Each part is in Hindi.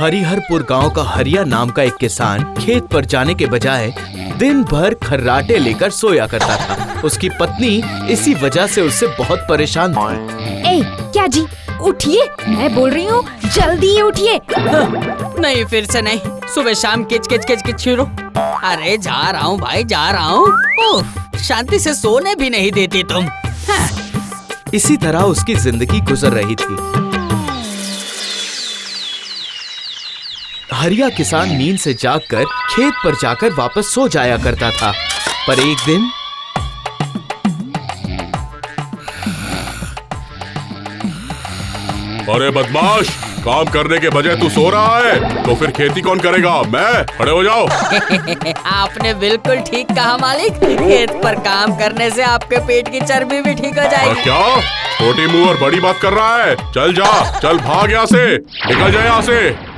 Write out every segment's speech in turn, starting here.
हरिहरपुर गांव का हरिया नाम का एक किसान खेत पर जाने के बजाय दिन भर खर्राटे लेकर सोया करता था। उसकी पत्नी इसी वजह से उससे बहुत परेशान थी। ए, क्या जी, उठिए, मैं बोल रही हूँ, जल्दी उठिए। नहीं, फिर से नहीं, सुबह शाम किच किच किच किच शुरू। अरे जा रहा हूँ भाई, जा रहा हूँ। शांति से सोने भी नहीं देती तुम। इसी तरह उसकी जिंदगी गुजर रही थी। हरिया किसान नींद से जागकर खेत पर जाकर वापस सो जाया करता था। पर एक दिन अरे बदमाश, काम करने के बजाय तू सो रहा है, तो फिर खेती कौन करेगा? मैं? खड़े हो जाओ। आपने बिल्कुल ठीक कहा मालिक, खेत पर काम करने से आपके पेट की चर्बी भी ठीक हो जाएगी। क्या छोटी मुंह और बड़ी बात कर रहा है? चल जा, चल भाग यहाँ से, निकल जा यहाँ से।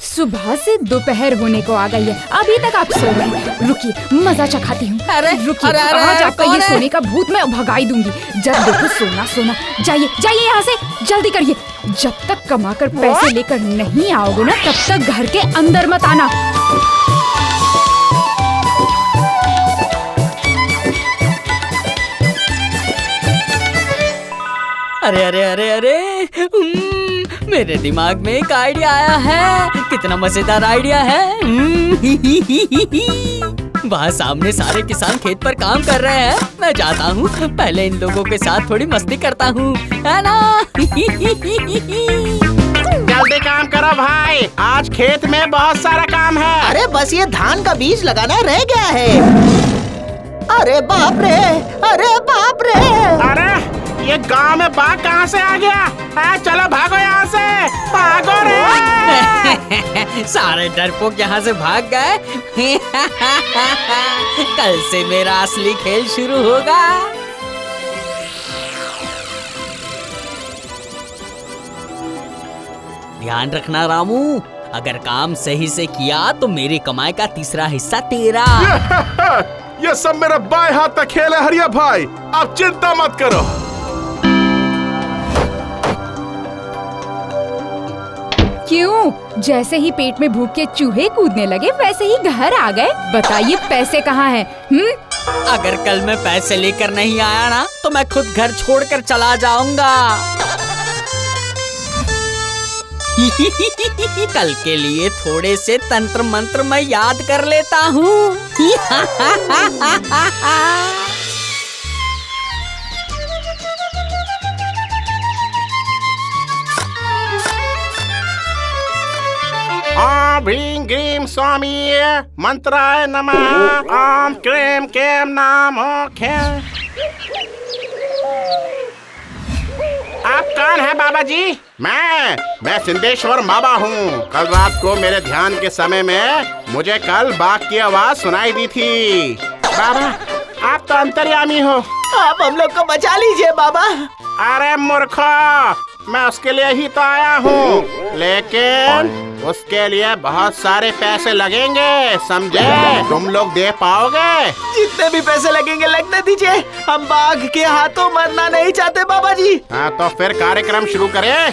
सुबह से दोपहर होने को आ गई है, अभी तक आप सो रहे हैं। रुकिए, मजा चखाती हूँ। अरे, रुकिए, अरे, आज आपका ये कौन है? सोने का भूत मैं भगाई दूंगी। जब देखो सोना सोना। जाइए जाइए यहाँ से, जल्दी करिए। जब तक कमा कर पैसे लेकर नहीं आओगे ना, तब तक घर के अंदर मत आना। अरे अरे अरे अरे, मेरे दिमाग में एक आइडिया आया है। कितना मजेदार आइडिया है। वहाँ सामने सारे किसान खेत पर काम कर रहे हैं। मैं जाता हूँ, पहले इन लोगों के साथ थोड़ी मस्ती करता हूँ, है ना? जल्दी काम करो भाई, आज खेत में बहुत सारा काम है। अरे बस ये धान का बीज लगाना रह गया है। अरे बाप रे, अरे बाप रे। अरे ये गांव में बाघ कहाँ से आ गया? चलो भागो यहाँ से, भागो रे। सारे डरपोक यहाँ से भाग गए। कल से मेरा असली खेल शुरू होगा। ध्यान रखना रामू, अगर काम सही से किया तो मेरी कमाई का तीसरा हिस्सा तेरा। ये सब मेरा बाएं हाथ का खेल है हरिया भाई, आप चिंता मत करो। क्यों? जैसे ही पेट में भूख के चूहे कूदने लगे, वैसे ही घर आ गए। बताइए पैसे कहाँ हैं? अगर कल मैं पैसे लेकर नहीं आया ना, तो मैं खुद घर छोड़कर चला जाऊंगा। कल के लिए थोड़े से तंत्र मंत्र मैं याद कर लेता हूँ। ओम भीम ग्रीम स्वामी मंत्राय नमः। ओम क्रीम केम नामो खेम। आप कौन है बाबा जी? मैं सिद्धेश्वर बाबा हूँ। कल रात को मेरे ध्यान के समय में मुझे कल बाघ की आवाज सुनाई दी थी। बाबा, आप तो अंतर्यामी हो, आप हम लोग को बचा लीजिए बाबा। अरे मूर्खो, मैं उसके लिए ही तो आया हूँ, लेकिन उसके लिए बहुत सारे पैसे लगेंगे, समझे? तुम लोग दे पाओगे? जितने भी पैसे लगेंगे लगने दीजिए, हम बाघ के हाथों मरना नहीं चाहते बाबा जी। हाँ तो फिर कार्यक्रम शुरू करें।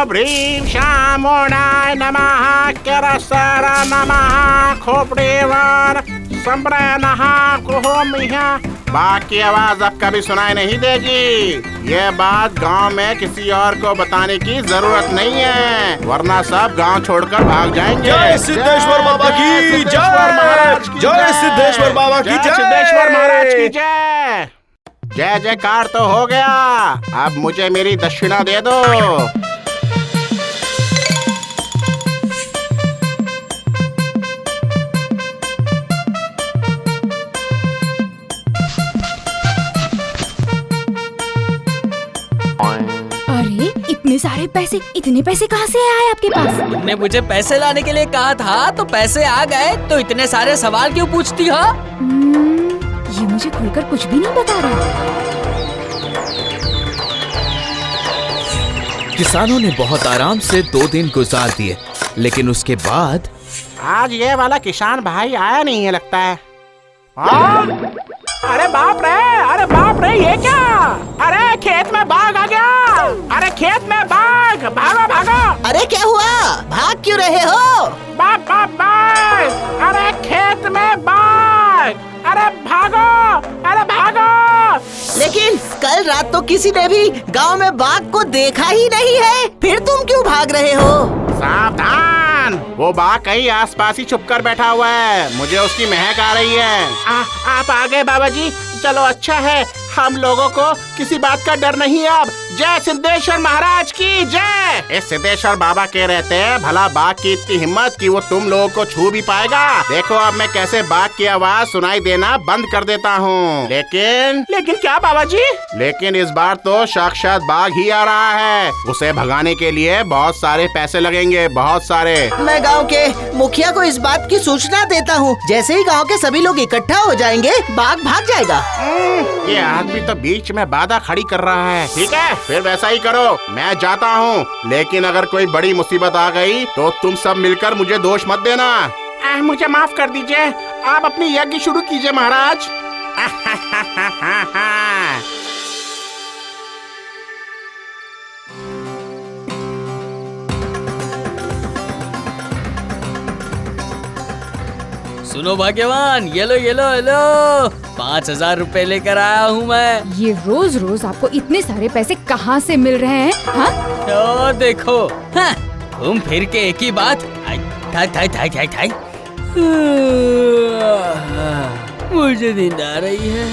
ह्रीं शामुंडाय नमः, केरसर नमः, खोपड़ीवर संप्रणः कुहोमिह। बाकी आवाज अब कभी सुनाई नहीं देगी। ये बात गांव में किसी और को बताने की जरूरत नहीं है, वरना सब गांव छोड़कर भाग जाएंगे। जय सिद्धेश्वर बाबा की जय, जय सिद्धेश्वर बाबा की जय, सिद्धेश्वर महाराज की जय। जय जयकार तो हो गया, अब मुझे मेरी दक्षिणा दे दो। अरे इतने पैसे कहाँ से आए आपके पास? तुमने मुझे पैसे लाने के लिए कहा था, तो पैसे आ गए, तो इतने सारे सवाल क्यों पूछती हो? ये मुझे खुलकर कुछ भी नहीं बता रहा। किसानों ने बहुत आराम से 2 दिन गुजार दिए, लेकिन उसके बाद आज ये वाला किसान भाई आया नहीं है लगता है। हाँ? अरे बाप रे ये क्या? अरे खेत में बाघ आ गया। अरे खेत में बाघ, भागो भागो। अरे क्या हुआ, भाग क्यों रहे हो? बाघ। अरे खेत में बाघ, अरे भागो। लेकिन कल रात तो किसी ने भी गांव में बाघ को देखा ही नहीं है, फिर तुम क्यों भाग रहे हो? सावधान, वो बाघ कहीं आसपास ही छुप कर बैठा हुआ है। मुझे उसकी महक आ रही है। आप आ गए बाबा जी, चलो अच्छा है, हम लोगों को किसी बात का डर नहीं अब। जय सिद्धेश्वर महाराज की जय। इस सिद्धेश्वर बाबा के रहते हैं भला बाघ की इतनी हिम्मत कि वो तुम लोगों को छू भी पाएगा। देखो अब मैं कैसे बाघ की आवाज सुनाई देना बंद कर देता हूँ। लेकिन क्या बाबा जी? लेकिन इस बार तो साक्षात बाघ ही आ रहा है। उसे भगाने के लिए बहुत सारे पैसे लगेंगे, बहुत सारे। मैं गांव के मुखिया को इस बात की सूचना देता हूँ। जैसे ही गांव के सभी लोग इकट्ठा हो जाएंगे, बाघ भाग जाएगा। ये आदमी तो बीच में बाधा खड़ी कर रहा है। ठीक है, फिर वैसा ही करो, मैं जाता हूँ। लेकिन अगर कोई बड़ी मुसीबत आ गई तो तुम सब मिलकर मुझे दोष मत देना। मुझे माफ कर दीजिए, आप अपनी यज्ञ शुरू कीजिए महाराज। सुनो भाग्यवान, ये लो 5,000 रुपए लेकर आया हूँ मैं। ये रोज रोज आपको इतने सारे पैसे कहाँ से मिल रहे हैं? हाँ? तो देखो, हाँ, घूम फिर के एक ही बात। थाई। मुझे नींद आ रही है।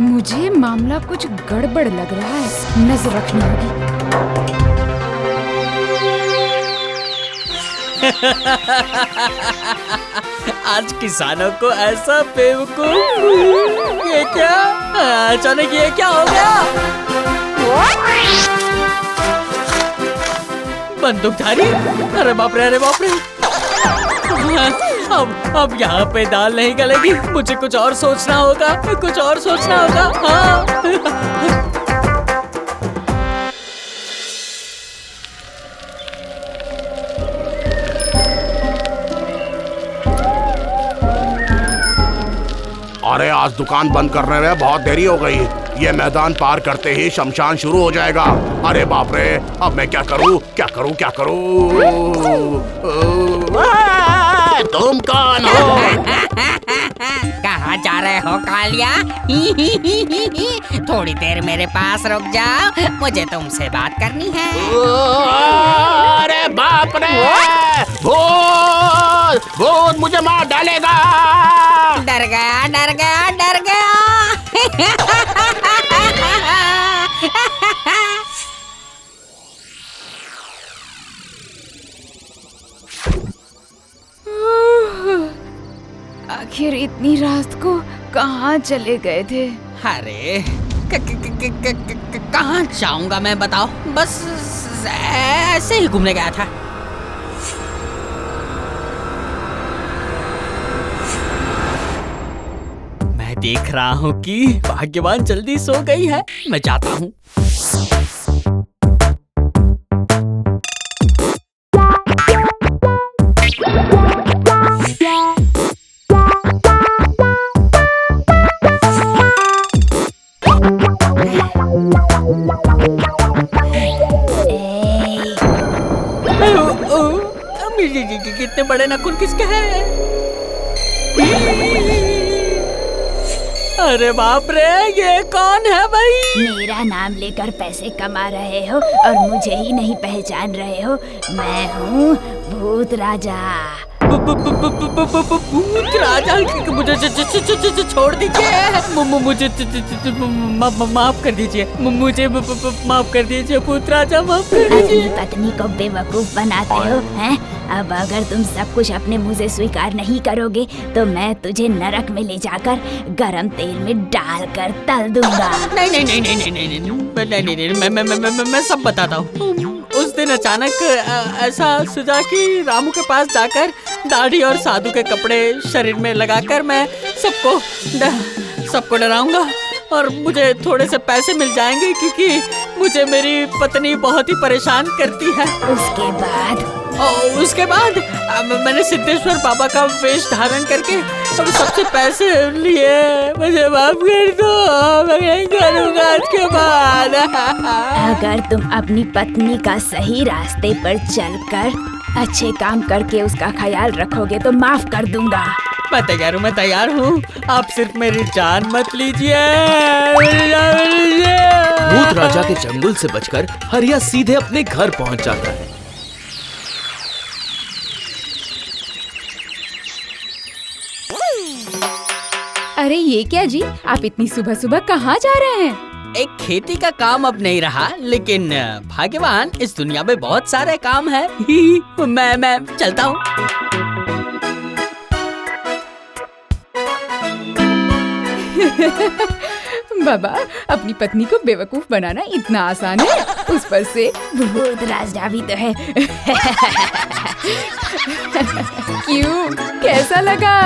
मुझे मामला कुछ गड़बड़ लग रहा है, नजर रखनी होगी। आज किसानों को ऐसा बेवकूफ, ये क्या अचानक ये क्या हो गया? बंदूकधारी, अरे बाप रे। अब यहाँ पे दाल नहीं गलेगी, मुझे कुछ और सोचना होगा। हाँ। अरे आज दुकान बंद करने में बहुत देरी हो गई। ये मैदान पार करते ही शमशान शुरू हो जाएगा। अरे बाप रे, अब मैं क्या करूं? तुम कौन हो? कहाँ जा रहे हो कालिया? थोड़ी देर मेरे पास रुक जाओ, मुझे तुमसे बात करनी है। अरे बाप रे, भूत मुझे मार डालेगा। डर गया। आखिर इतनी रात को कहाँ चले गए थे? अरे कहाँ जाऊंगा मैं, बताओ? बस ऐसे ही घूमने गया था। मैं देख रहा हूँ कि भाग्यवान जल्दी सो गई है, मैं जाता हूँ। कितने बड़े नाखून किसके हैं? अरे बाप रे, ये कौन है भाई? मेरा नाम लेकर पैसे कमा रहे हो और मुझे ही नहीं पहचान रहे हो? मैं हूँ भूत राजा। भूत राजा? मुझे छोड़ दीजिए, मुझे माफ कर दीजिए, मुझे माफ कर दीजिए भूत राजा, माफ कर दीजिए। अपनी पत्नी को बेवकूफ बनाते हो हैं? अब अगर तुम सब कुछ अपने मुंह से स्वीकार नहीं करोगे तो मैं तुझे नरक में ले जाकर गरम तेल में डालकर तल दूंगा। नहीं, मैं सब बताता हूँ। उस दिन अचानक ऐसा सुझा कि रामू के पास जाकर दाढ़ी और साधु के कपड़े शरीर में लगाकर मैं सबको डराऊंगा और मुझे थोड़े से पैसे मिल जाएंगे, क्योंकि मुझे मेरी पत्नी बहुत ही परेशान करती है। उसके बाद और उसके बाद मैंने सिद्धेश्वर बाबा का वेश धारण करके सबसे पैसे लिए। मुझे माफ कर दो, मैं नहीं करूँगा इसके बाद। अगर तुम अपनी पत्नी का सही रास्ते पर चलकर अच्छे काम करके उसका ख्याल रखोगे तो माफ कर दूंगा। मैं तैयार हूँ। आप सिर्फ मेरी जान मत लीजिए। भूत राजा के चंगुल से बचकर हरिया सीधे अपने घर पहुंच जाता है। अरे ये क्या जी, आप इतनी सुबह सुबह कहाँ जा रहे हैं? एक खेती का काम अब नहीं रहा, लेकिन भाग्यवान इस दुनिया में बहुत सारे काम है। मैं चलता हूँ। बाबा, अपनी पत्नी को बेवकूफ बनाना इतना आसान है? उस पर से भूत राजा भी तो है। क्यों, कैसा लगा?